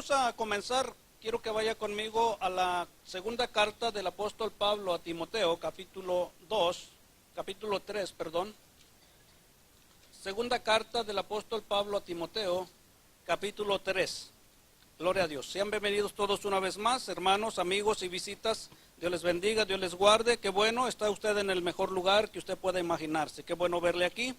Vamos a comenzar, quiero que vaya conmigo a la segunda carta del apóstol Pablo a Timoteo, capítulo 3, perdón. Segunda carta del apóstol Pablo a Timoteo, capítulo 3. Gloria a Dios. Sean bienvenidos todos una vez más, hermanos, amigos y visitas. Dios les bendiga, Dios les guarde. Qué bueno, está usted en el mejor lugar que usted pueda imaginarse. Qué bueno verle aquí,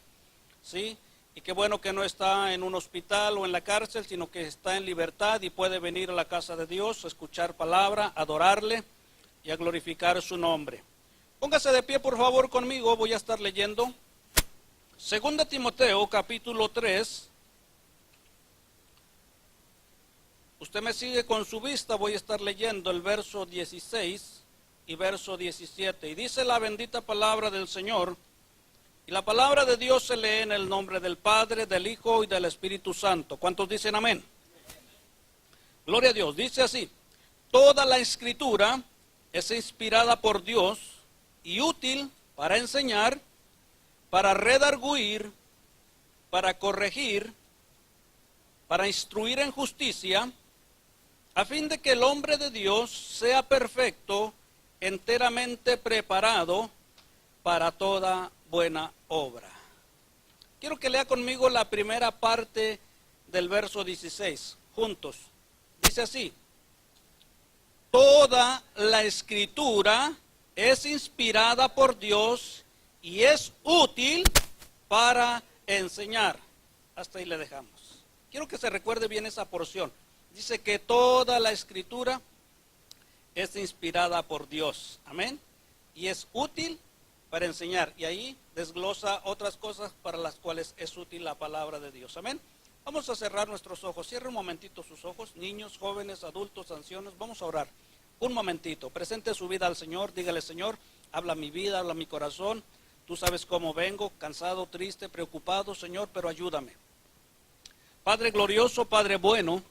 ¿sí? Y qué bueno que no está en un hospital o en la cárcel, sino que está en libertad y puede venir a la casa de Dios, a escuchar palabra, a adorarle y a glorificar su nombre. Póngase de pie, por favor, conmigo. Voy a estar leyendo Segunda Timoteo, capítulo 3. Usted me sigue con su vista, voy a estar leyendo el verso 16 y verso 17. Y dice la bendita palabra del Señor, y la palabra de Dios se lee en el nombre del Padre, del Hijo y del Espíritu Santo. ¿Cuántos dicen amén? Gloria a Dios. Dice así: toda la Escritura es inspirada por Dios y útil para enseñar, para redarguir, para corregir, para instruir en justicia, a fin de que el hombre de Dios sea perfecto, enteramente preparado para toda buena obra. Quiero que lea conmigo la primera parte del verso 16, juntos. Dice así: toda la Escritura es inspirada por Dios y es útil para enseñar. Hasta ahí le dejamos. Quiero que se recuerde bien esa porción. Dice que toda la Escritura es inspirada por Dios. Amén. Y es útil para enseñar. Y ahí desglosa otras cosas para las cuales es útil la palabra de Dios. Amén. Vamos a cerrar nuestros ojos. Cierre un momentito sus ojos. Niños, jóvenes, adultos, ancianos. Vamos a orar. Un momentito. Presente su vida al Señor. Dígale: Señor, habla mi vida, habla mi corazón. Tú sabes cómo vengo, cansado, triste, preocupado, Señor, pero ayúdame. Padre glorioso, Padre bueno,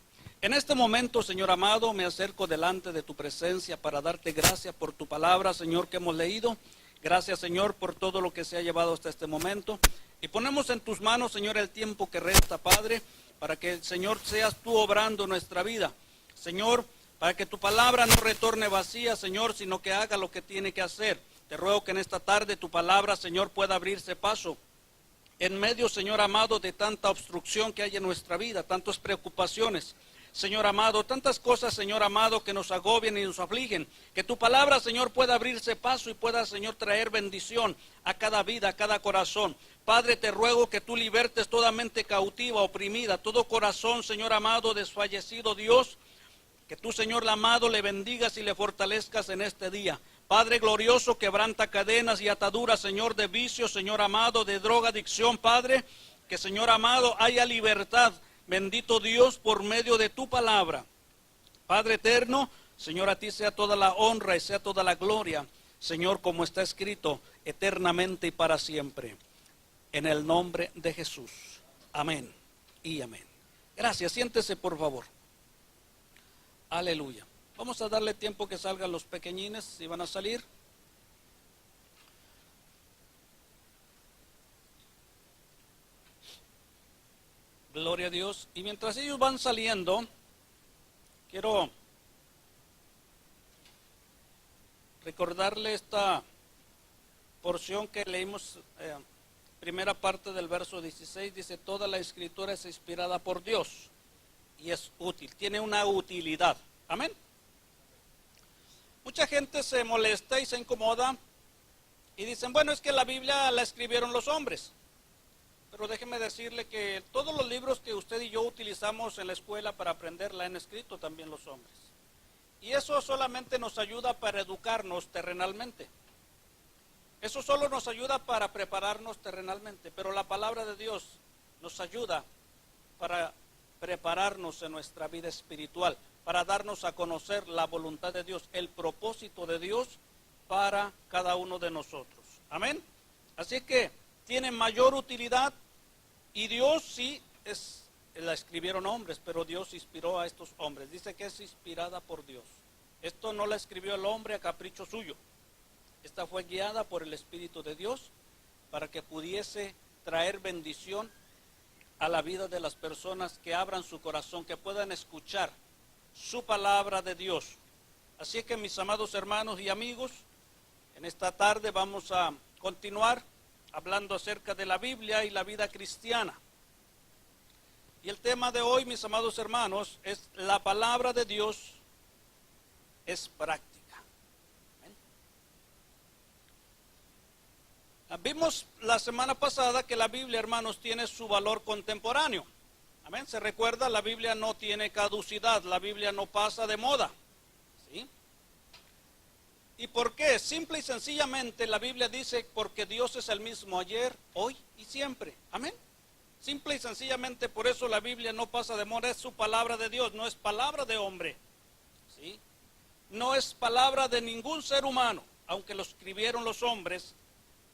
en este momento, Señor amado, me acerco delante de tu presencia para darte gracias por tu palabra, Señor, que hemos leído. Gracias, Señor, por todo lo que se ha llevado hasta este momento. Y ponemos en tus manos, Señor, el tiempo que resta, Padre, para que, Señor, seas tú obrando nuestra vida. Señor, para que tu palabra no retorne vacía, Señor, sino que haga lo que tiene que hacer. Te ruego que en esta tarde tu palabra, Señor, pueda abrirse paso en medio, Señor amado, de tanta obstrucción que hay en nuestra vida, tantas preocupaciones, Señor amado, tantas cosas, Señor amado, que nos agobian y nos afligen. Que tu palabra, Señor, pueda abrirse paso y pueda, Señor, traer bendición a cada vida, a cada corazón. Padre, te ruego que tú libertes toda mente cautiva, oprimida, todo corazón, Señor amado, desfallecido, Dios. Que tú, Señor amado, le bendigas y le fortalezcas en este día. Padre glorioso, quebranta cadenas y ataduras, Señor, de vicios, Señor amado, de droga, adicción, Padre. Que, Señor amado, haya libertad, bendito Dios, por medio de tu palabra. Padre eterno, Señor, a ti sea toda la honra y sea toda la gloria, Señor, como está escrito, eternamente y para siempre. En el nombre de Jesús. Amén y amén. Gracias, siéntese por favor. Aleluya. Vamos a darle tiempo que salgan los pequeñines, si van a salir. Gloria a Dios. Y mientras ellos van saliendo, quiero recordarle esta porción que leímos, primera parte del verso 16, dice: toda la Escritura es inspirada por Dios y es útil, tiene una utilidad. Amén. Mucha gente se molesta y se incomoda y dicen: bueno, es que la Biblia la escribieron los hombres. Pero déjeme decirle que todos los libros que usted y yo utilizamos en la escuela para aprender la han escrito también los hombres. Y eso solamente nos ayuda para educarnos terrenalmente. Eso solo nos ayuda para prepararnos terrenalmente. Pero la palabra de Dios nos ayuda para prepararnos en nuestra vida espiritual, para darnos a conocer la voluntad de Dios, el propósito de Dios para cada uno de nosotros. Amén. Así que tiene mayor utilidad. Y Dios sí la escribieron hombres, pero Dios inspiró a estos hombres. Dice que es inspirada por Dios. Esto no la escribió el hombre a capricho suyo. Esta fue guiada por el Espíritu de Dios para que pudiese traer bendición a la vida de las personas que abran su corazón, que puedan escuchar su palabra de Dios. Así que mis amados hermanos y amigos, en esta tarde vamos a continuar hablando acerca de la Biblia y la vida cristiana. Y el tema de hoy, mis amados hermanos, es la palabra de Dios es práctica. ¿Amén? Vimos la semana pasada que la Biblia, hermanos, tiene su valor contemporáneo. Amén. Se recuerda, la Biblia no tiene caducidad, la Biblia no pasa de moda. ¿Sí? ¿Y por qué? Simple y sencillamente la Biblia dice porque Dios es el mismo ayer, hoy y siempre. Amén. Simple y sencillamente por eso la Biblia no pasa de moda, es su palabra de Dios, no es palabra de hombre. ¿Sí? No es palabra de ningún ser humano, aunque lo escribieron los hombres.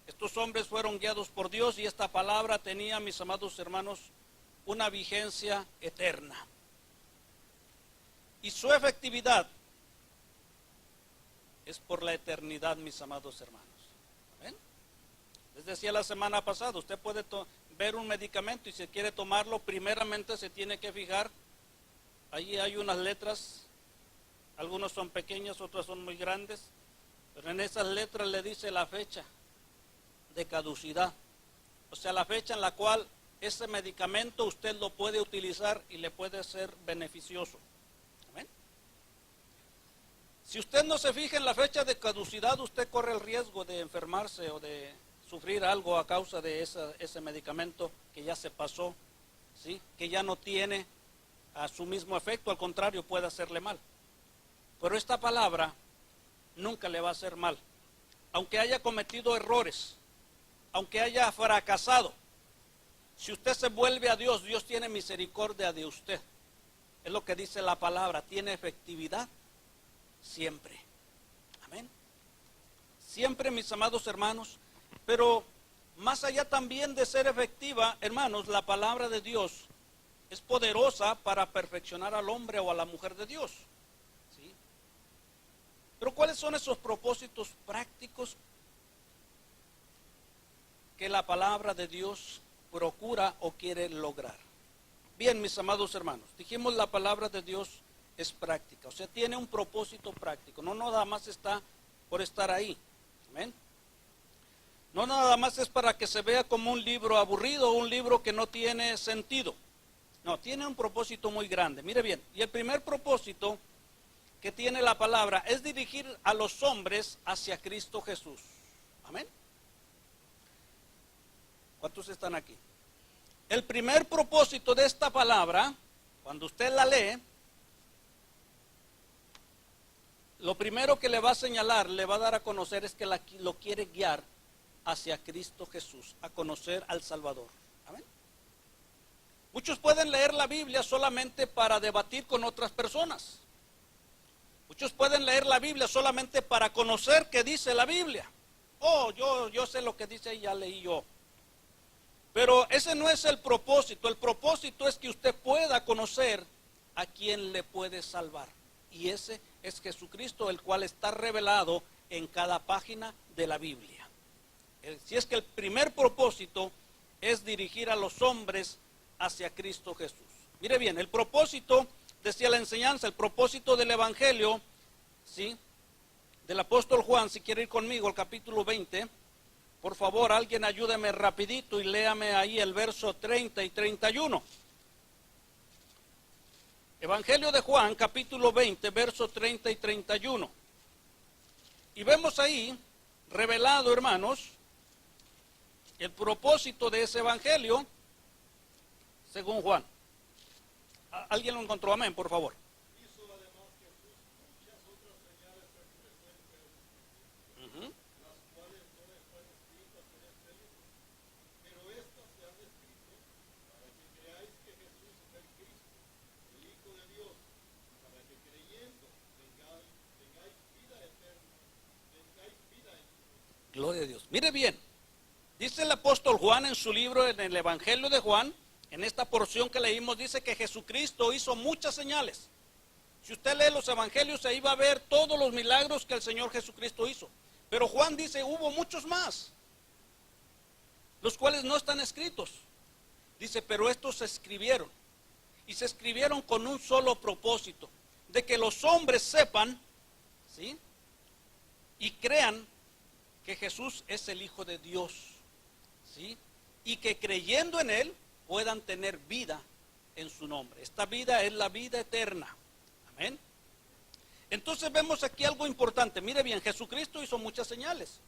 Estos hombres fueron guiados por Dios y esta palabra tenía, mis amados hermanos, una vigencia eterna. Y su efectividad es por la eternidad, mis amados hermanos. ¿Ven? Les decía la semana pasada, usted puede ver un medicamento y si quiere tomarlo, primeramente se tiene que fijar. Allí hay unas letras, algunas son pequeñas, otras son muy grandes, pero en esas letras le dice la fecha de caducidad. O sea, la fecha en la cual ese medicamento usted lo puede utilizar y le puede ser beneficioso. ¿Amén? Si usted no se fija en la fecha de caducidad, usted corre el riesgo de enfermarse o de sufrir algo a causa de ese medicamento que ya se pasó, ¿sí? Que ya no tiene a su mismo efecto, al contrario, puede hacerle mal. Pero esta palabra nunca le va a hacer mal, aunque haya cometido errores, aunque haya fracasado. Si usted se vuelve a Dios, Dios tiene misericordia de usted. Es lo que dice la palabra, tiene efectividad siempre. Amén. Siempre, mis amados hermanos. Pero más allá también de ser efectiva, hermanos, la palabra de Dios es poderosa para perfeccionar al hombre o a la mujer de Dios. ¿Sí? Pero ¿cuáles son esos propósitos prácticos que la palabra de Dios procura o quiere lograr? Bien, mis amados hermanos, dijimos la palabra de Dios es práctica, o sea, tiene un propósito práctico, no nada más está por estar ahí. Amén. No nada más es para que se vea como un libro aburrido o un libro que no tiene sentido. No, tiene un propósito muy grande. Mire bien, y el primer propósito que tiene la palabra es dirigir a los hombres hacia Cristo Jesús. Amén. ¿Cuántos están aquí? El primer propósito de esta palabra, cuando usted la lee, lo primero que le va a señalar, le va a dar a conocer es que lo quiere guiar hacia Cristo Jesús, a conocer al Salvador. Amén. Muchos pueden leer la Biblia solamente para debatir con otras personas. Muchos pueden leer la Biblia solamente para conocer qué dice la Biblia. Oh, yo sé lo que dice y ya leí yo. Pero ese no es el propósito. El propósito es que usted pueda conocer a quien le puede salvar. Y ese es Jesucristo, el cual está revelado en cada página de la Biblia. Si es que el primer propósito es dirigir a los hombres hacia Cristo Jesús. Mire bien, el propósito, decía la enseñanza, el propósito del Evangelio, ¿sí?, del apóstol Juan, si quiere ir conmigo al capítulo 20, por favor, alguien ayúdeme rapidito y léame ahí el verso 30 y 31. Evangelio de Juan, capítulo 20, verso 30 y 31. Y vemos ahí, revelado, hermanos, el propósito de ese evangelio, según Juan. ¿Alguien lo encontró? Amén, por favor. Hizo además Jesús muchas otras señales en presente, las cuales no están escritas en este libro. Pero estas se han escrito para que creáis que Jesús es el Cristo, el Hijo de Dios, para que creyendo tengáis vida eterna, tengáis vida en Dios. Gloria a Dios. Mire bien. Dice el apóstol Juan en su libro, en el Evangelio de Juan, en esta porción que leímos, dice que Jesucristo hizo muchas señales. Si usted lee los evangelios, ahí va a ver todos los milagros que el Señor Jesucristo hizo. Pero Juan dice, hubo muchos más, los cuales no están escritos. Dice, pero estos se escribieron. Y se escribieron con un solo propósito, de que los hombres sepan, ¿sí?, y crean que Jesús es el Hijo de Dios, ¿sí?, y que creyendo en Él puedan tener vida en su nombre. Esta vida es la vida eterna. Amén. Entonces vemos aquí algo importante. Mire bien, Jesucristo hizo muchas señales,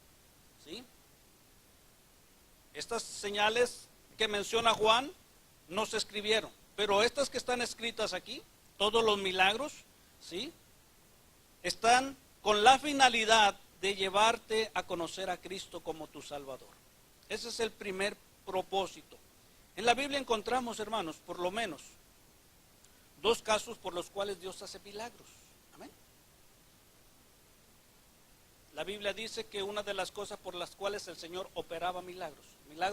¿sí? Estas señales que menciona Juan no se escribieron, pero estas que están escritas aquí, todos los milagros, ¿sí?, están con la finalidad de llevarte a conocer a Cristo como tu Salvador. Ese es el primer propósito. En la Biblia encontramos, hermanos, por lo menos 2 casos por los cuales Dios hace milagros. Amén. La Biblia dice que una de las cosas por las cuales el Señor operaba milagros,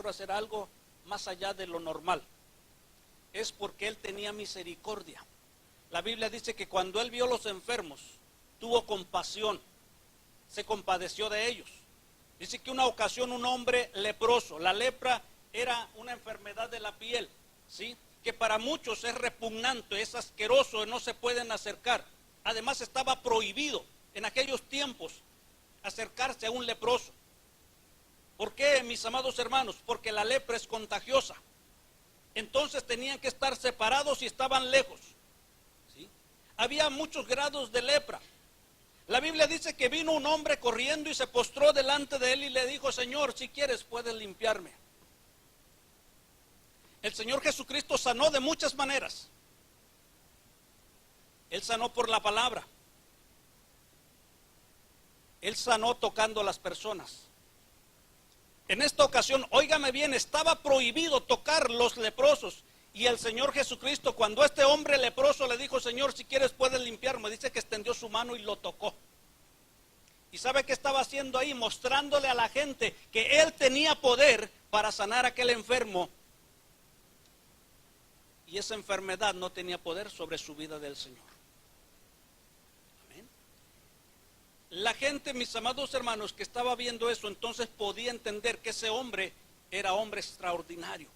hacer algo más allá de lo normal, es porque Él tenía misericordia. La Biblia dice que cuando Él vio a los enfermos, tuvo compasión, se compadeció de ellos. Dice que una ocasión un hombre leproso, la lepra era una enfermedad de la piel, ¿sí?, que para muchos es repugnante, es asqueroso, no se pueden acercar. Además estaba prohibido en aquellos tiempos acercarse a un leproso. ¿Por qué, mis amados hermanos? Porque la lepra es contagiosa. Entonces tenían que estar separados y estaban lejos, ¿sí? Había muchos grados de lepra. La Biblia dice que vino un hombre corriendo y se postró delante de él y le dijo: Señor, si quieres puedes limpiarme. El Señor Jesucristo sanó de muchas maneras. Él sanó por la palabra. Él sanó tocando a las personas. En esta ocasión, óigame bien, estaba prohibido tocar los leprosos. Y el Señor Jesucristo, cuando este hombre leproso le dijo: Señor, si quieres puedes limpiarme, dice que extendió su mano y lo tocó. ¿Y sabe qué estaba haciendo ahí? Mostrándole a la gente que Él tenía poder para sanar a aquel enfermo. Y esa enfermedad no tenía poder sobre su vida del Señor. Amén. La gente, mis amados hermanos, que estaba viendo eso, entonces podía entender que ese hombre era hombre extraordinario.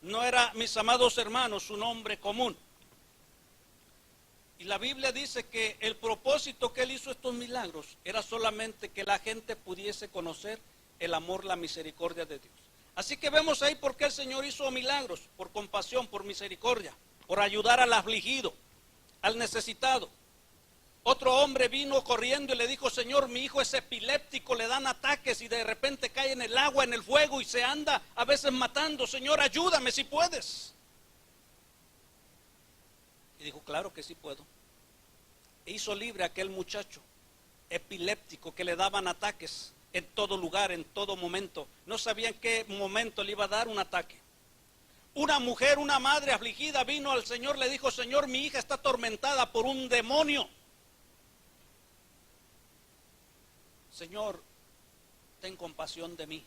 No era, mis amados hermanos, un hombre común. Y la Biblia dice que el propósito que Él hizo estos milagros era solamente que la gente pudiese conocer el amor, la misericordia de Dios. Así que vemos ahí por qué el Señor hizo milagros: por compasión, por misericordia, por ayudar al afligido, al necesitado. Otro hombre vino corriendo y le dijo: Señor, mi hijo es epiléptico, le dan ataques y de repente cae en el agua, en el fuego y se anda a veces matando. Señor, ayúdame si puedes. Y dijo: claro que sí puedo. E hizo libre a aquel muchacho epiléptico que le daban ataques en todo lugar, en todo momento. No sabía en qué momento le iba a dar un ataque. Una mujer, una madre afligida vino al Señor, le dijo: Señor, mi hija está atormentada por un demonio. Señor, ten compasión de mí.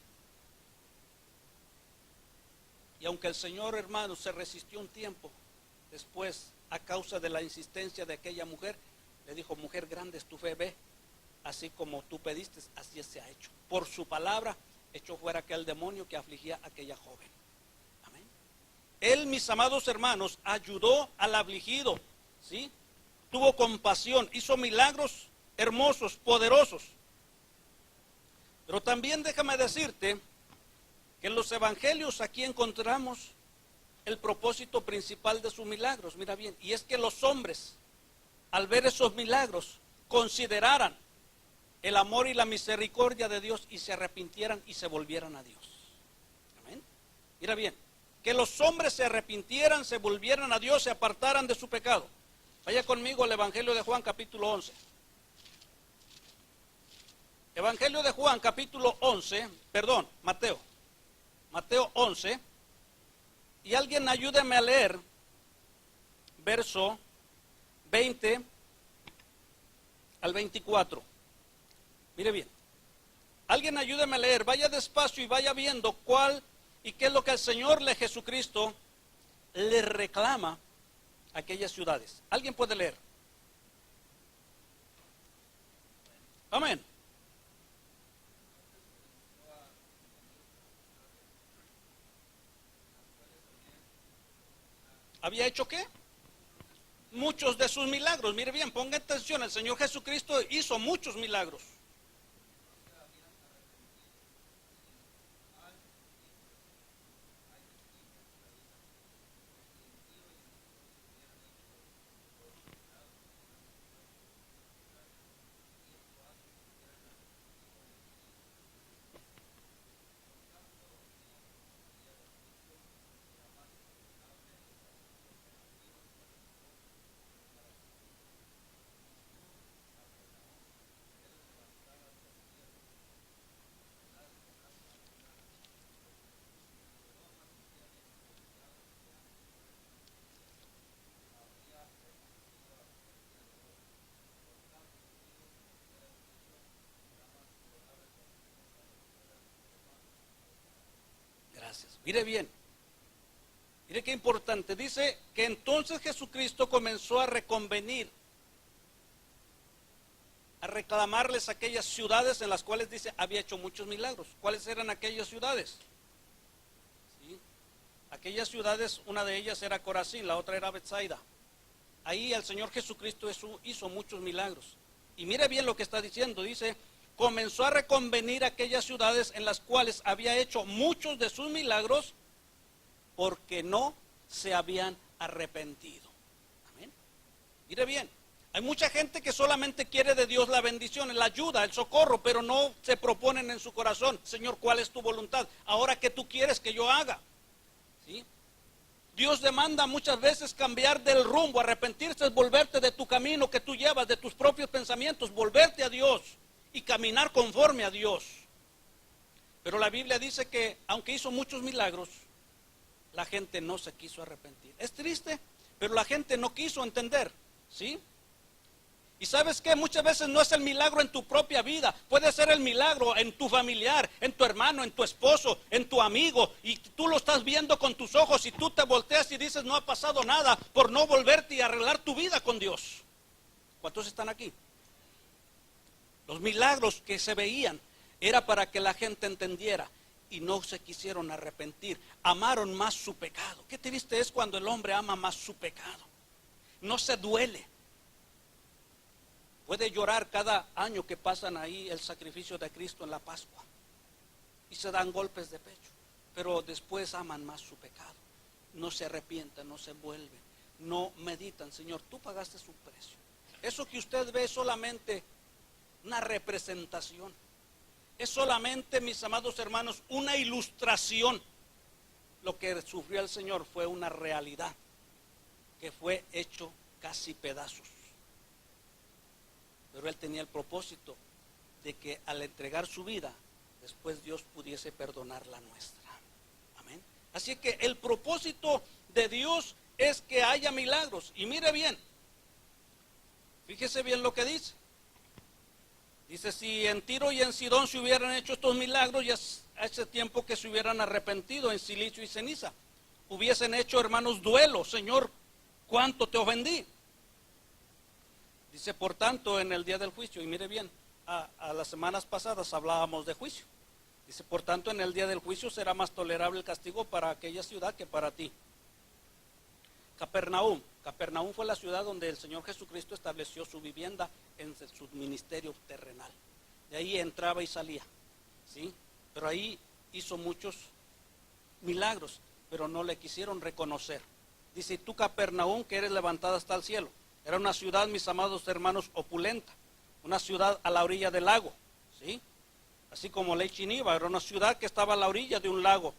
Y aunque el Señor, hermano, se resistió un tiempo, después, a causa de la insistencia de aquella mujer, le dijo: mujer, grande es tu fe, ve, así como tú pediste, así se ha hecho. Por su palabra echó fuera aquel demonio que afligía a aquella joven. Amén. Él, mis amados hermanos, ayudó al afligido, ¿sí? Tuvo compasión, hizo milagros hermosos, poderosos. Pero también déjame decirte que en los evangelios aquí encontramos el propósito principal de sus milagros. Mira bien, y es que los hombres, al ver esos milagros, consideraran el amor y la misericordia de Dios y se arrepintieran y se volvieran a Dios. Amén. Mira bien, que los hombres se arrepintieran, se volvieran a Dios, se apartaran de su pecado. Vaya conmigo al Evangelio de Juan, capítulo 11. Evangelio de Juan, capítulo 11, perdón, Mateo 11, y alguien ayúdeme a leer verso 20 al 24. Mire bien, alguien ayúdeme a leer, vaya despacio y vaya viendo cuál y qué es lo que el Señor Jesucristo le reclama a aquellas ciudades. ¿Alguien puede leer? Amén. ¿Había hecho qué? muchos de sus milagros. Mire bien, ponga atención, el Señor Jesucristo hizo muchos milagros. Gracias. Mire bien, mire qué importante. Dice que entonces Jesucristo comenzó a reconvenir, a reclamarles aquellas ciudades en las cuales dice había hecho muchos milagros. ¿Cuáles eran aquellas ciudades? ¿Sí? Aquellas ciudades, una de ellas era Corazín, la otra era Betsaida. Ahí el Señor Jesucristo hizo muchos milagros. Y mire bien lo que está diciendo, dice, comenzó a reconvenir aquellas ciudades en las cuales había hecho muchos de sus milagros porque no se habían arrepentido. Amén. Mire bien, hay mucha gente que solamente quiere de Dios la bendición, la ayuda, el socorro, pero no se proponen en su corazón, Señor, ¿cuál es tu voluntad? Ahora, ¿qué tú quieres que yo haga? ¿Sí? Dios demanda muchas veces cambiar del rumbo, arrepentirse es volverte de tu camino que tú llevas, de tus propios pensamientos, volverte a Dios y caminar conforme a Dios. Pero la Biblia dice que aunque hizo muchos milagros, la gente no se quiso arrepentir. Es triste, pero la gente no quiso entender, ¿sí? Y ¿sabes qué? Muchas veces no es el milagro en tu propia vida, puede ser el milagro en tu familiar, en tu hermano, en tu esposo, en tu amigo, y tú lo estás viendo con tus ojos y tú te volteas y dices no ha pasado nada por no volverte y arreglar tu vida con Dios. ¿Cuántos están aquí? Los milagros que se veían era para que la gente entendiera y no se quisieron arrepentir, amaron más su pecado. Qué triste es cuando el hombre ama más su pecado, no se duele. Puede llorar cada año que pasan ahí el sacrificio de Cristo en la Pascua y se dan golpes de pecho, pero después aman más su pecado, no se arrepientan, no se vuelven, no meditan. Señor, tú pagaste su precio. Eso que usted ve es solamente una representación, es solamente, mis amados hermanos, una ilustración. Lo que sufrió el Señor fue una realidad que fue hecho casi pedazos. Pero Él tenía el propósito de que al entregar su vida, después Dios pudiese perdonar la nuestra. Amén. Así que el propósito de Dios es que haya milagros. Y mire bien, fíjese bien lo que dice. Dice, si en Tiro y en Sidón se hubieran hecho estos milagros, ya hace tiempo que se hubieran arrepentido en silicio y ceniza. Hubiesen hecho, hermanos, duelo. Señor, ¿cuánto te ofendí? Dice, por tanto, en el día del juicio, y mire bien, a las semanas pasadas hablábamos de juicio. Dice, por tanto, en el día del juicio será más tolerable el castigo para aquella ciudad que para ti. Capernaum. Capernaum fue la ciudad donde el Señor Jesucristo estableció su vivienda en su ministerio terrenal. De ahí entraba y salía, ¿sí? Pero ahí hizo muchos milagros, pero no le quisieron reconocer. Dice, y tú Capernaum, que eres levantada hasta el cielo. Era una ciudad, mis amados hermanos, opulenta, una ciudad a la orilla del lago, ¿sí? Así como Lechiniva, era una ciudad que estaba a la orilla de un lago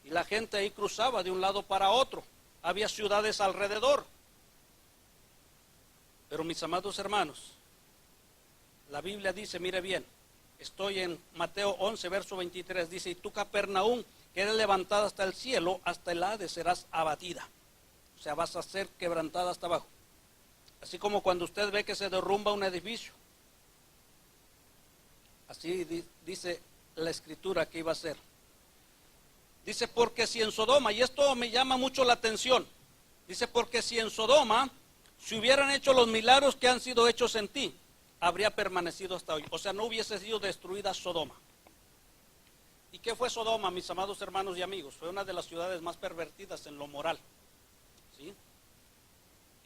y la gente ahí cruzaba de un lado para otro. Había ciudades alrededor. Pero mis amados hermanos, la Biblia dice, mire bien, estoy en Mateo 11, verso 23, dice, y tú Capernaum, que eres levantada hasta el cielo, hasta el Hades serás abatida. O sea, vas a ser quebrantada hasta abajo. Así como cuando usted ve que se derrumba un edificio. Así dice la escritura que iba a ser. Dice, porque si en Sodoma, y esto me llama mucho la atención, dice, porque si en Sodoma se hubieran hecho los milagros que han sido hechos en ti, habría permanecido hasta hoy. O sea, no hubiese sido destruida Sodoma. ¿Y qué fue Sodoma, mis amados hermanos y amigos? Fue una de las ciudades más pervertidas en lo moral, ¿sí?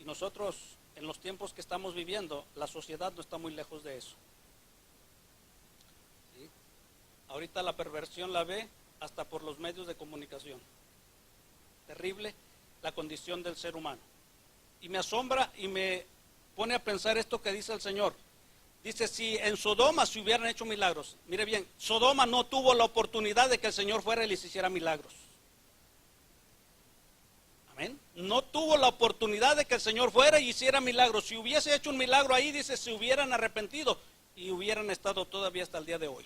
Y nosotros, en los tiempos que estamos viviendo, la sociedad no está muy lejos de eso. ¿Sí? Ahorita la perversión la ve hasta por los medios de comunicación. Terrible la condición del ser humano. Y me asombra y me pone a pensar esto que dice el Señor. Dice, si en Sodoma se hubieran hecho milagros, mire bien, Sodoma no tuvo la oportunidad de que el Señor fuera y les hiciera milagros. Amén. No tuvo la oportunidad de que el Señor fuera y hiciera milagros. Si hubiese hecho un milagro ahí, dice, se hubieran arrepentido y hubieran estado todavía hasta el día de hoy.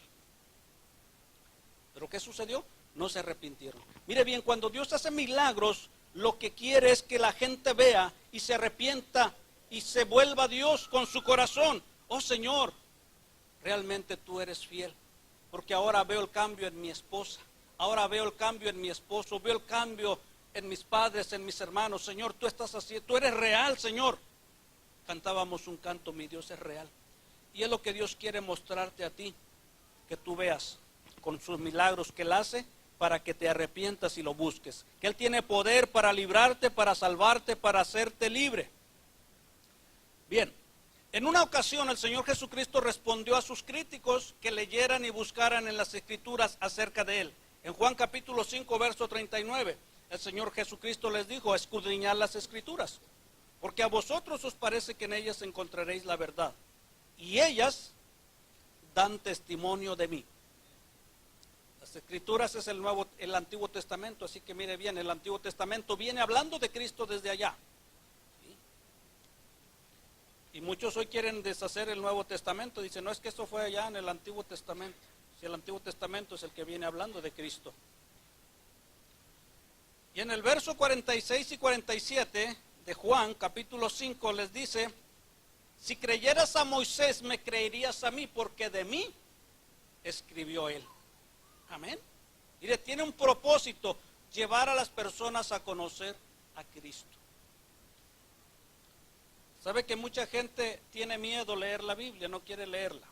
¿Pero qué sucedió? No se arrepintieron. Mire bien, cuando Dios hace milagros, lo que quiere es que la gente vea y se arrepienta y se vuelva a Dios con su corazón. Oh Señor, realmente tú eres fiel, porque ahora veo el cambio en mi esposa, ahora veo el cambio en mi esposo, veo el cambio en mis padres, en mis hermanos. Señor, tú estás así, tú eres real, Señor. Cantábamos un canto, mi Dios es real. Y es lo que Dios quiere mostrarte a ti, que tú veas con sus milagros que Él hace, para que te arrepientas y lo busques. Que Él tiene poder para librarte, para salvarte, para hacerte libre. Bien, en una ocasión el Señor Jesucristo respondió a sus críticos que leyeran y buscaran en las Escrituras acerca de Él. En Juan capítulo 5, verso 39, el Señor Jesucristo les dijo, escudriñad las Escrituras, porque a vosotros os parece que en ellas encontraréis la verdad, y ellas dan testimonio de mí. Las Escrituras es el Antiguo Testamento, así que mire bien, el Antiguo Testamento viene hablando de Cristo desde allá. Y muchos hoy quieren deshacer el Nuevo Testamento, dicen, no, es que eso fue allá en el Antiguo Testamento. Si el Antiguo Testamento es el que viene hablando de Cristo. Y en el verso 46 y 47 de Juan, capítulo 5, les dice, si creyeras a Moisés, me creerías a mí, porque de mí escribió él. Amén. Mire, tiene un propósito, llevar a las personas a conocer a Cristo. ¿Sabe que mucha gente tiene miedo a leer la Biblia, no quiere leerla?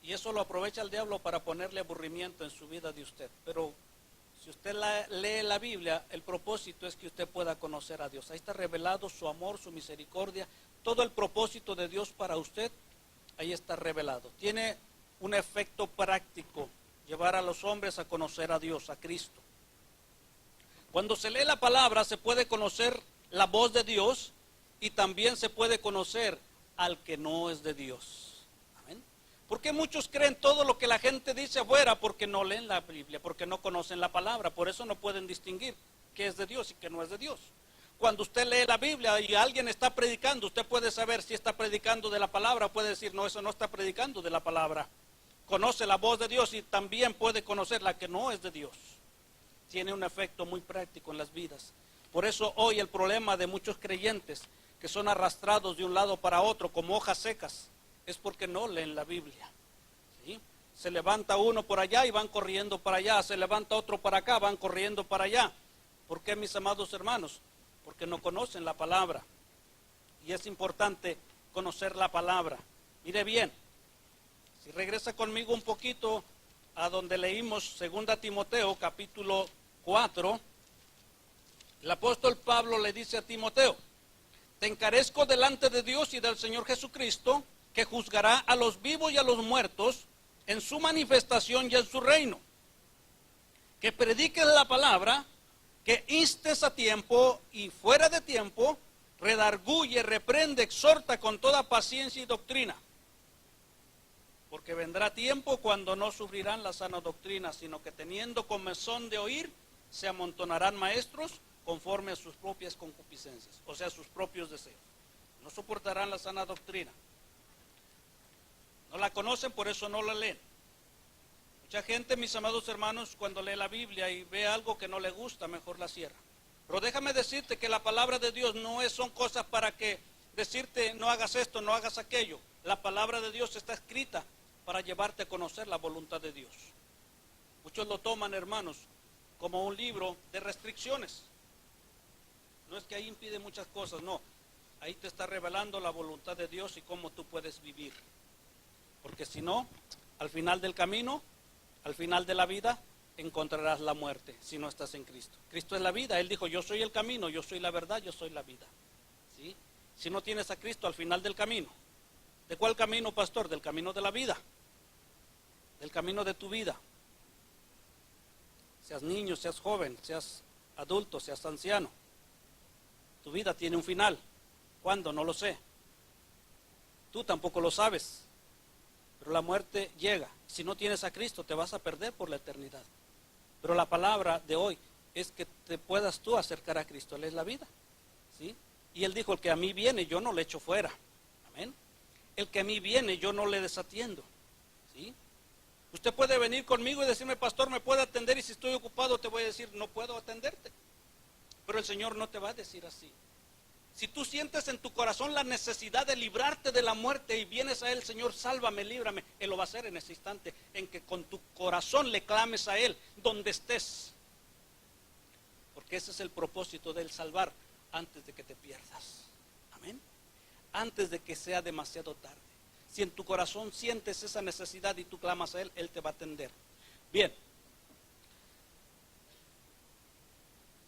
Y eso lo aprovecha el diablo para ponerle aburrimiento en su vida de usted. Pero si usted lee la Biblia, el propósito es que usted pueda conocer a Dios. Ahí está revelado su amor, su misericordia, todo el propósito de Dios para usted, ahí está revelado. Tiene un efecto práctico, llevar a los hombres a conocer a Dios, a Cristo. Cuando se lee la palabra se puede conocer la voz de Dios y también se puede conocer al que no es de Dios. Amén. ¿Por qué muchos creen todo lo que la gente dice afuera? Porque no leen la Biblia, porque no conocen la palabra, por eso no pueden distinguir qué es de Dios y qué no es de Dios. Cuando usted lee la Biblia y alguien está predicando, usted puede saber si está predicando de la palabra, puede decir, no, eso no está predicando de la palabra. Conoce la voz de Dios y también puede conocer la que no es de Dios. Tiene un efecto muy práctico en las vidas. Por eso hoy el problema de muchos creyentes que son arrastrados de un lado para otro como hojas secas es porque no leen la Biblia. ¿Sí? Se levanta uno por allá y van corriendo para allá, se levanta otro para acá, van corriendo para allá. ¿Por qué, mis amados hermanos? Porque no conocen la palabra. Y es importante conocer la palabra. Mire bien, si regresa conmigo un poquito a donde leímos 2 Timoteo capítulo 4, el apóstol Pablo le dice a Timoteo, te encarezco delante de Dios y del Señor Jesucristo, que juzgará a los vivos y a los muertos en su manifestación y en su reino. Que prediques la palabra, que instes a tiempo y fuera de tiempo, redarguye, reprende, exhorta con toda paciencia y doctrina. Porque vendrá tiempo cuando no sufrirán la sana doctrina, sino que teniendo comezón de oír, se amontonarán maestros conforme a sus propias concupiscencias, o sea, sus propios deseos. No soportarán la sana doctrina. No la conocen, por eso no la leen. Mucha gente, mis amados hermanos, cuando lee la Biblia y ve algo que no le gusta, mejor la cierra. Pero déjame decirte que la palabra de Dios no son cosas para que decirte no hagas esto, no hagas aquello. La palabra de Dios está escrita para llevarte a conocer la voluntad de Dios. Muchos lo toman, hermanos, como un libro de restricciones. No es que ahí impide muchas cosas, no. Ahí te está revelando la voluntad de Dios y cómo tú puedes vivir. Porque si no, al final del camino, al final de la vida, encontrarás la muerte si no estás en Cristo. Cristo es la vida. Él dijo, yo soy el camino, yo soy la verdad, yo soy la vida. ¿Sí? Si no tienes a Cristo al final del camino. ¿De cuál camino, pastor? Del camino de la vida. Del camino de tu vida. Seas niño, seas joven, seas adulto, seas anciano. Tu vida tiene un final. ¿Cuándo? No lo sé. Tú tampoco lo sabes. Pero la muerte llega. Si no tienes a Cristo, te vas a perder por la eternidad. Pero la palabra de hoy es que te puedas tú acercar a Cristo. Él es la vida. ¿Sí? Y Él dijo, el que a mí viene, yo no le echo fuera. Amén. El que a mí viene, yo no le desatiendo. ¿Sí? Usted puede venir conmigo y decirme, pastor, ¿me puede atender? Y si estoy ocupado, te voy a decir, no puedo atenderte. Pero el Señor no te va a decir así. Si tú sientes en tu corazón la necesidad de librarte de la muerte y vienes a Él, Señor, sálvame, líbrame, Él lo va a hacer en ese instante en que con tu corazón le clames a Él, donde estés. Porque ese es el propósito de Él, salvar antes de que te pierdas. Amén. Antes de que sea demasiado tarde. Si en tu corazón sientes esa necesidad y tú clamas a Él, Él te va a atender. Bien.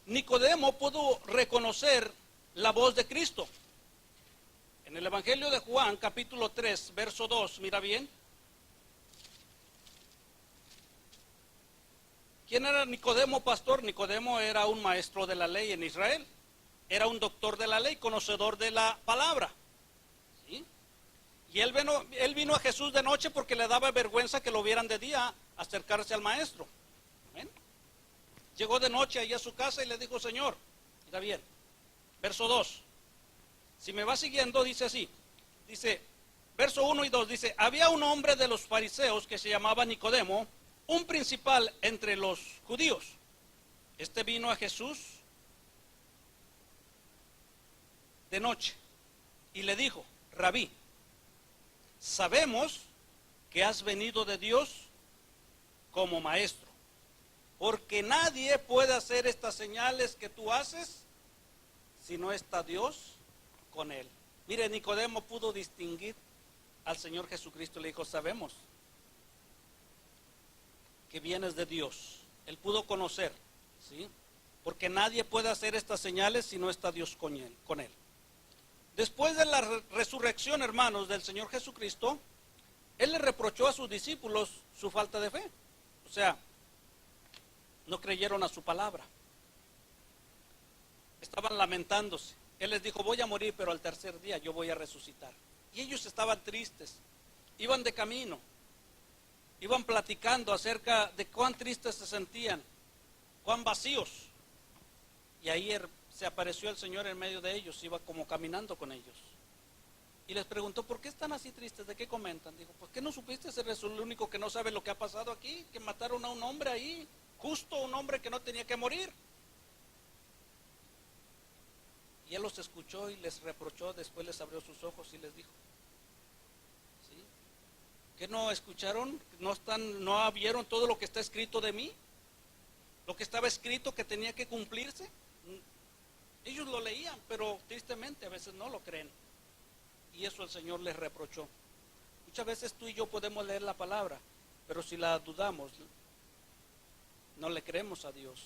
Nicodemo pudo reconocer la voz de Cristo. En el Evangelio de Juan, capítulo 3, verso 2, mira bien. ¿Quién era Nicodemo, pastor? Nicodemo era un maestro de la ley en Israel. Era un doctor de la ley, conocedor de la palabra. ¿Sí? Y él vino a Jesús de noche porque le daba vergüenza que lo vieran de día acercarse al maestro. ¿Amén? Llegó de noche allá a su casa y le dijo, Señor, mira bien, verso 2, si me va siguiendo dice así, dice, verso 1 y 2, dice, había un hombre de los fariseos que se llamaba Nicodemo, un principal entre los judíos. Este vino a Jesús de noche y le dijo, Rabí, sabemos que has venido de Dios como maestro, porque nadie puede hacer estas señales que tú haces si no está Dios con él. Mire, Nicodemo pudo distinguir al Señor Jesucristo y le dijo, sabemos que vienes de Dios. Él pudo conocer, ¿sí? Porque nadie puede hacer estas señales si no está Dios con él. Después de la resurrección, hermanos, del Señor Jesucristo, Él le reprochó a sus discípulos su falta de fe. O sea, no creyeron a su palabra. Estaban lamentándose. Él les dijo, voy a morir, pero al tercer día yo voy a resucitar. Y ellos estaban tristes. Iban de camino. Iban platicando acerca de cuán tristes se sentían, cuán vacíos. Y ahí se apareció el Señor en medio de ellos, iba como caminando con ellos. Y les preguntó, ¿por qué están así tristes? ¿De qué comentan? Dijo, ¿por qué no supiste? Eres el único que no sabe lo que ha pasado aquí, que mataron a un hombre ahí, justo un hombre que no tenía que morir. Y él los escuchó y les reprochó, después les abrió sus ojos y les dijo, ¿sí? ¿Qué no escucharon? ¿No vieron todo lo que está escrito de mí? Lo que estaba escrito que tenía que cumplirse. Ellos lo leían, pero tristemente a veces no lo creen. Y eso el Señor les reprochó. Muchas veces tú y yo podemos leer la palabra, pero si la dudamos, no le creemos a Dios.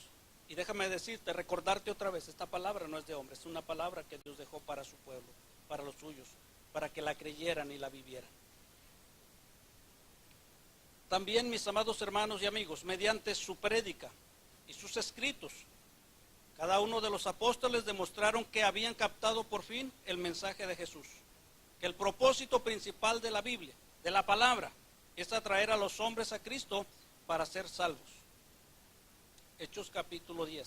Y déjame decirte, recordarte otra vez, esta palabra no es de hombre, es una palabra que Dios dejó para su pueblo, para los suyos, para que la creyeran y la vivieran. También, mis amados hermanos y amigos, mediante su prédica y sus escritos, cada uno de los apóstoles demostraron que habían captado por fin el mensaje de Jesús. Que el propósito principal de la Biblia, de la palabra, es atraer a los hombres a Cristo para ser salvos. Hechos capítulo 10.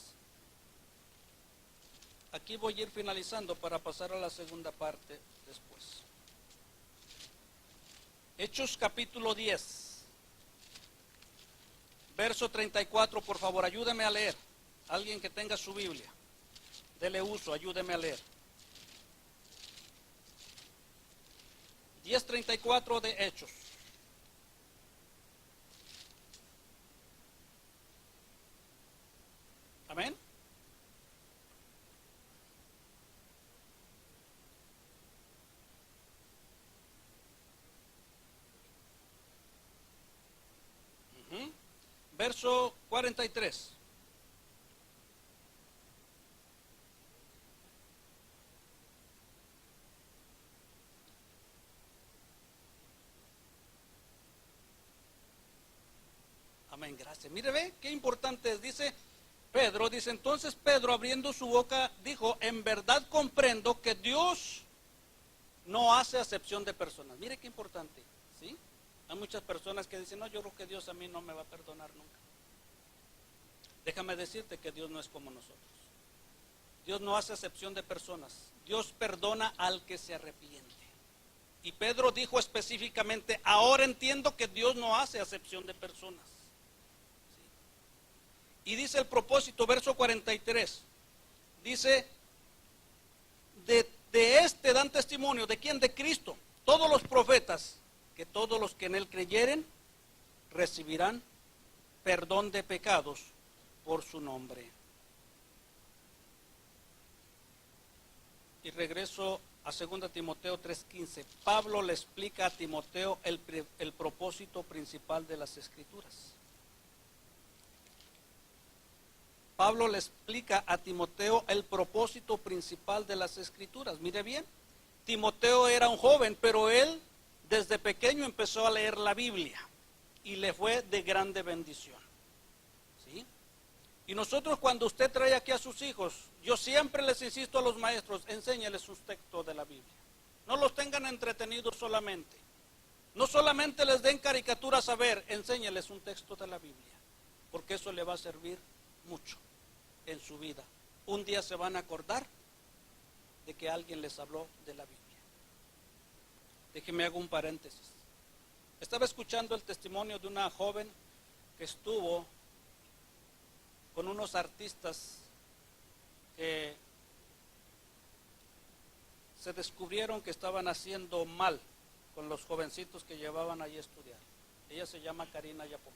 Aquí voy a ir finalizando para pasar a la segunda parte después. Hechos capítulo 10. Verso 34, por favor, ayúdeme a leer. Alguien que tenga su Biblia, dele uso, ayúdeme a leer. 10:34 de Hechos. Amén. verso 43. Amén, gracias. Mire, ve, qué importante es. Dice Pedro, dice, entonces Pedro abriendo su boca dijo, en verdad comprendo que Dios no hace acepción de personas. Mire qué importante, ¿sí? Hay muchas personas que dicen, no, yo creo que Dios a mí no me va a perdonar nunca. Déjame decirte que Dios no es como nosotros. Dios no hace acepción de personas. Dios perdona al que se arrepiente. Y Pedro dijo específicamente, ahora entiendo que Dios no hace acepción de personas. ¿Sí? Y dice el propósito, verso 43, dice, de este dan testimonio, ¿de quién? De Cristo. Todos los profetas, que todos los que en él creyeren, recibirán perdón de pecados por su nombre. Y regreso a 2 Timoteo 3:15. Pablo le explica a Timoteo el propósito principal de las Escrituras. Pablo le explica a Timoteo el propósito principal de las Escrituras. Mire bien, Timoteo era un joven, pero él desde pequeño empezó a leer la Biblia y le fue de grande bendición. ¿Sí? Y nosotros, cuando usted trae aquí a sus hijos, yo siempre les insisto a los maestros, enséñales sus textos de la Biblia. No los tengan entretenidos solamente. No solamente les den caricaturas a ver, enséñales un texto de la Biblia, porque eso le va a servir mucho en su vida. Un día se van a acordar de que alguien les habló de la Biblia. Déjeme hago un paréntesis. Estaba escuchando el testimonio de una joven que estuvo con unos artistas que se descubrieron que estaban haciendo mal con los jovencitos que llevaban allí a estudiar. Ella se llama Karina Yapó.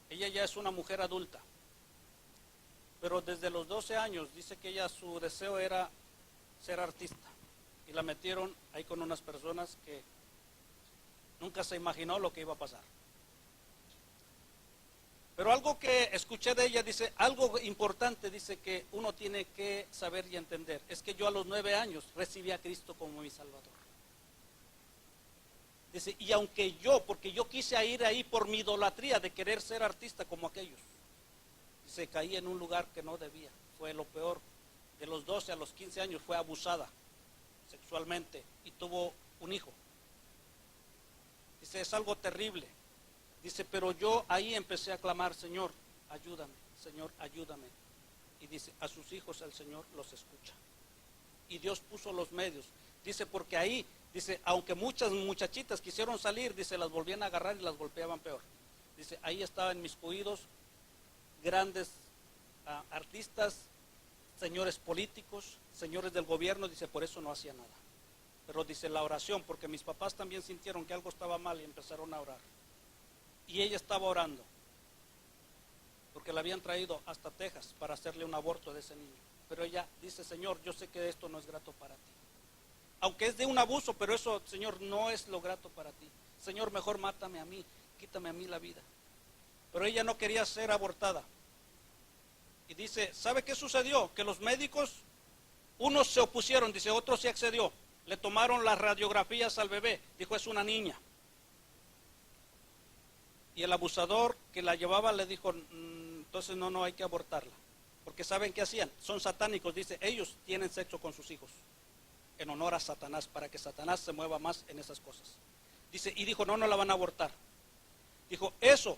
Ella ya es una mujer adulta, pero desde los 12 años dice que ella, su deseo era ser artista, y la metieron ahí con unas personas que nunca se imaginó lo que iba a pasar. Pero algo que escuché de ella, dice, algo importante, dice que uno tiene que saber y entender, es que yo a los 9 años recibí a Cristo como mi Salvador. Dice, y aunque yo, porque yo quise ir ahí por mi idolatría de querer ser artista como aquellos, dice, caí en un lugar que no debía, fue lo peor. De los 12 a los 15 años fue abusada sexualmente y tuvo un hijo. Dice, es algo terrible. Dice, pero yo ahí empecé a clamar, Señor, ayúdame, Señor, ayúdame. Y dice, a sus hijos el Señor los escucha. Y Dios puso los medios. Dice, porque ahí, dice, aunque muchas muchachitas quisieron salir, dice, las volvían a agarrar y las golpeaban peor. Dice, ahí estaban inmiscuidos grandes artistas, señores políticos, señores del gobierno, dice, por eso no hacía nada. Pero dice, la oración, porque mis papás también sintieron que algo estaba mal y empezaron a orar. Y ella estaba orando, porque la habían traído hasta Texas para hacerle un aborto de ese niño. Pero ella dice, Señor, yo sé que esto no es grato para ti. Aunque es de un abuso, pero eso, Señor, no es lo grato para ti. Señor, mejor mátame a mí, quítame a mí la vida. Pero ella no quería ser abortada. Y dice, ¿sabe qué sucedió? Que los médicos, unos se opusieron, dice, otros se accedió. Le tomaron las radiografías al bebé, dijo, es una niña. Y el abusador que la llevaba le dijo, entonces no hay que abortarla. Porque ¿saben qué hacían? Son satánicos, dice, ellos tienen sexo con sus hijos. En honor a Satanás, para que Satanás se mueva más en esas cosas. Dice, y dijo, no la van a abortar. Dijo, eso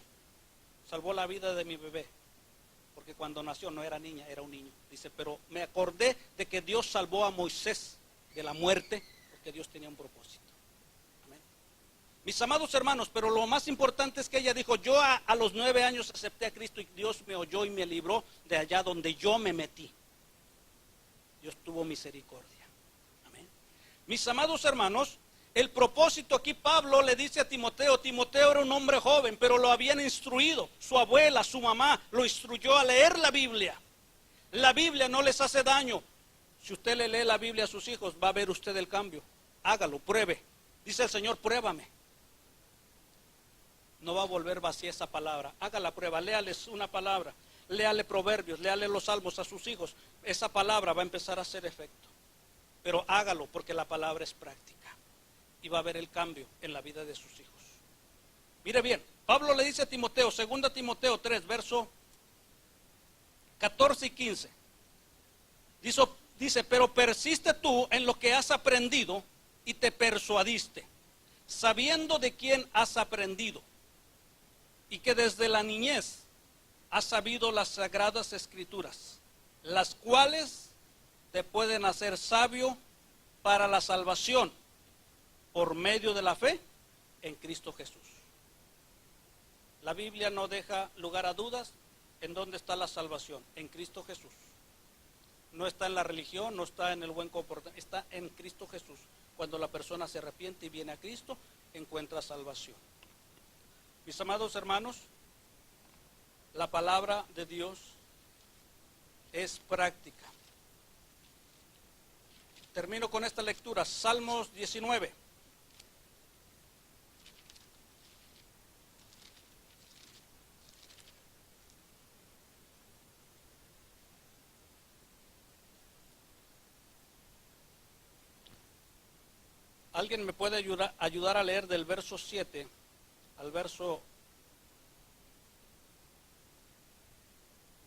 salvó la vida de mi bebé. Porque cuando nació no era niña, era un niño. Dice, pero me acordé de que Dios salvó a Moisés de la muerte, porque Dios tenía un propósito. Mis amados hermanos, pero lo más importante es que ella dijo, yo a los 9 años acepté a Cristo y Dios me oyó y me libró de allá donde yo me metí. Dios tuvo misericordia. Amén. Mis amados hermanos, el propósito aquí Pablo le dice a Timoteo, Timoteo era un hombre joven, pero lo habían instruido, su abuela, su mamá, lo instruyó a leer la Biblia. La Biblia no les hace daño. Si usted le lee la Biblia a sus hijos, va a ver usted el cambio. Hágalo, pruebe. Dice el Señor, pruébame. no va a volver vacía esa palabra. Haga la prueba, léales una palabra, léale Proverbios, léale los Salmos a sus hijos. Esa palabra va a empezar a hacer efecto. Pero hágalo porque la palabra es práctica y va a haber el cambio en la vida de sus hijos. Mire bien, Pablo le dice a Timoteo, 2 Timoteo 3, verso 14 y 15. Dice, pero persiste tú en lo que has aprendido y te persuadiste, sabiendo de quién has aprendido, y que desde la niñez has sabido las sagradas escrituras, las cuales te pueden hacer sabio para la salvación por medio de la fe en Cristo Jesús. La Biblia no deja lugar a dudas en dónde está la salvación, en Cristo Jesús. No está en la religión, no está en el buen comportamiento, está en Cristo Jesús. Cuando la persona se arrepiente y viene a Cristo, encuentra salvación. Mis amados hermanos, la palabra de Dios es práctica. Termino con esta lectura, Salmos 19. ¿Alguien me puede ayudar a leer del verso 7 al verso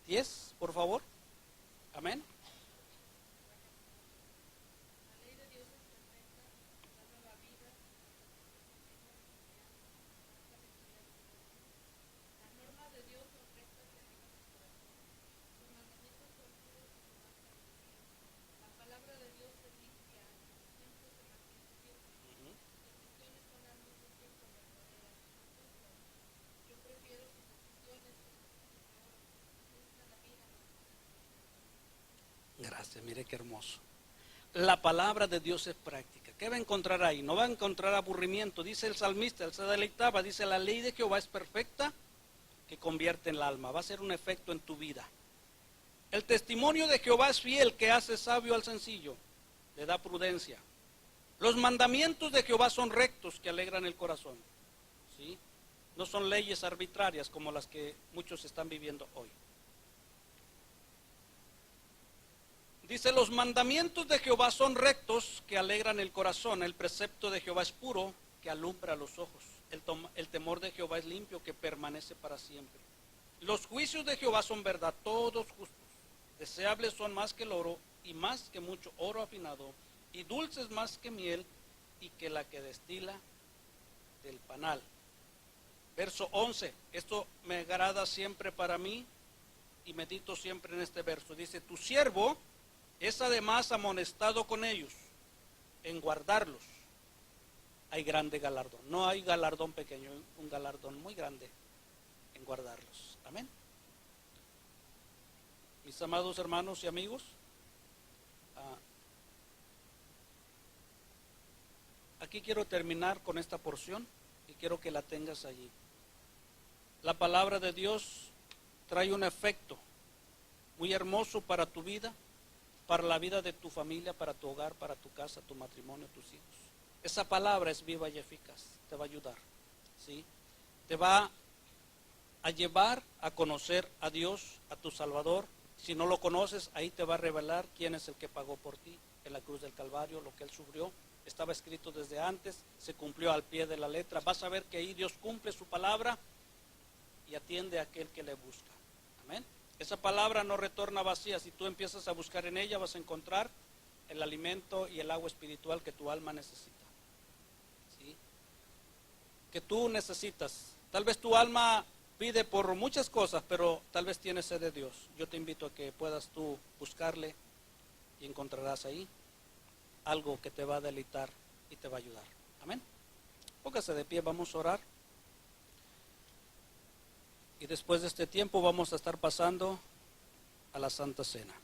10, por favor? Amén. La ley de Dios es perfecta, da nueva vida, las normas de Dios son rectas y alejan el corazón, sus mandamientos son puros y dan sabiduría. La palabra de Dios es limpia, siempre se mantiene firme. Sus decisiones son al mismo tiempo verdaderas y justas. Yo prefiero sus decisiones que sus oro, dulce la vida. Gracias, mire qué hermoso. La palabra de Dios es práctica. ¿Qué va a encontrar ahí? No va a encontrar aburrimiento. Dice el salmista, él se deleitaba, dice, la ley de Jehová es perfecta, que convierte en el alma. Va a hacer un efecto en tu vida. El testimonio de Jehová es fiel, que hace sabio al sencillo, le da prudencia. Los mandamientos de Jehová son rectos, que alegran el corazón. ¿Sí? No son leyes arbitrarias como las que muchos están viviendo hoy. Dice, los mandamientos de Jehová son rectos, que alegran el corazón. El precepto de Jehová es puro, que alumbra los ojos. El temor de Jehová es limpio, que permanece para siempre. Los juicios de Jehová son verdad, todos justos. Deseables son más que el oro, y más que mucho oro afinado, y dulces más que miel, y que la que destila del panal. Verso 11, esto me agrada siempre para mí, y medito siempre en este verso. Dice, tu siervo es además amonestado con ellos, en guardarlos. Hay grande galardón. No hay galardón pequeño, un galardón muy grande en guardarlos. Amén. Mis amados hermanos y amigos, aquí quiero terminar con esta porción y quiero que la tengas allí. La palabra de Dios trae un efecto muy hermoso para tu vida, para la vida de tu familia, para tu hogar, para tu casa, tu matrimonio, tus hijos. Esa palabra es viva y eficaz, te va a ayudar, ¿sí? Te va a llevar a conocer a Dios, a tu Salvador. Si no lo conoces, ahí te va a revelar quién es el que pagó por ti en la cruz del Calvario, lo que Él sufrió. Estaba escrito desde antes, se cumplió al pie de la letra. Vas a ver que ahí Dios cumple su palabra y atiende a aquel que le busca. Amén. Esa palabra no retorna vacía. Si tú empiezas a buscar en ella, vas a encontrar el alimento y el agua espiritual que tu alma necesita. ¿Sí? Que tú necesitas. Tal vez tu alma pide por muchas cosas, pero tal vez tienes sed de Dios. Yo te invito a que puedas tú buscarle y encontrarás ahí algo que te va a deleitar y te va a ayudar. Amén. Póngase de pie, vamos a orar. Y después de este tiempo vamos a estar pasando a la Santa Cena.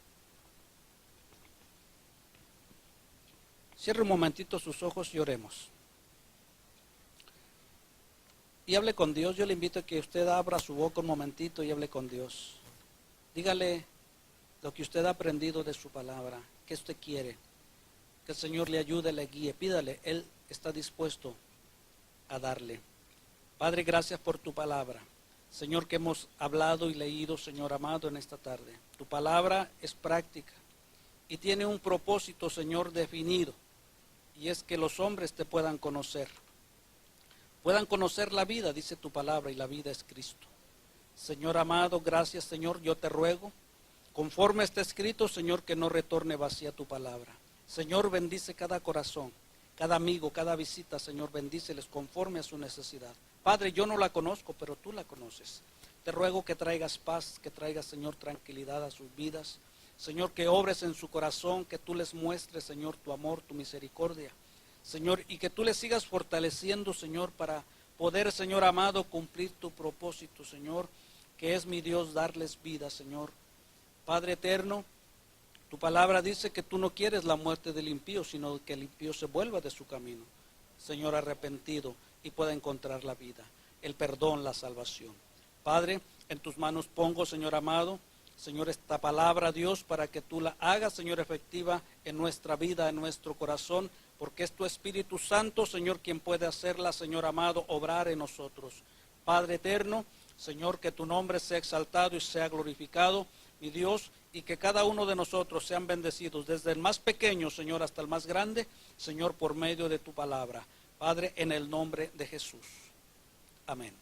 Cierre un momentito sus ojos y oremos. Y hable con Dios. Yo le invito a que usted abra su boca un momentito y hable con Dios. Dígale lo que usted ha aprendido de su palabra, que usted quiere. Que el Señor le ayude, le guíe. Pídale, Él está dispuesto a darle. Padre, gracias por tu palabra. Señor, que hemos hablado y leído, Señor amado, en esta tarde. Tu palabra es práctica y tiene un propósito, Señor, definido. Y es que los hombres te puedan conocer la vida, dice tu palabra, y la vida es Cristo. Señor amado, gracias, Señor, yo te ruego, conforme está escrito, Señor, que no retorne vacía tu palabra. Señor, bendice cada corazón, cada amigo, cada visita, Señor, bendíceles conforme a su necesidad. Padre, yo no la conozco, pero tú la conoces. Te ruego que traigas paz, que traigas, Señor, tranquilidad a sus vidas. Señor, que obres en su corazón, que tú les muestres, Señor, tu amor, tu misericordia. Señor, y que tú les sigas fortaleciendo, Señor, para poder, Señor amado, cumplir tu propósito, Señor, que es, mi Dios, darles vida, Señor. Padre eterno, tu palabra dice que tú no quieres la muerte del impío, sino que el impío se vuelva de su camino, Señor, arrepentido, y pueda encontrar la vida, el perdón, la salvación. Padre, en tus manos pongo, Señor amado, Señor, esta palabra, Dios, para que tú la hagas, Señor, efectiva en nuestra vida, en nuestro corazón, porque es tu Espíritu Santo, Señor, quien puede hacerla, Señor amado, obrar en nosotros. Padre eterno, Señor, que tu nombre sea exaltado y sea glorificado, mi Dios, y que cada uno de nosotros sean bendecidos, desde el más pequeño, Señor, hasta el más grande, Señor, por medio de tu palabra. Padre, en el nombre de Jesús. Amén.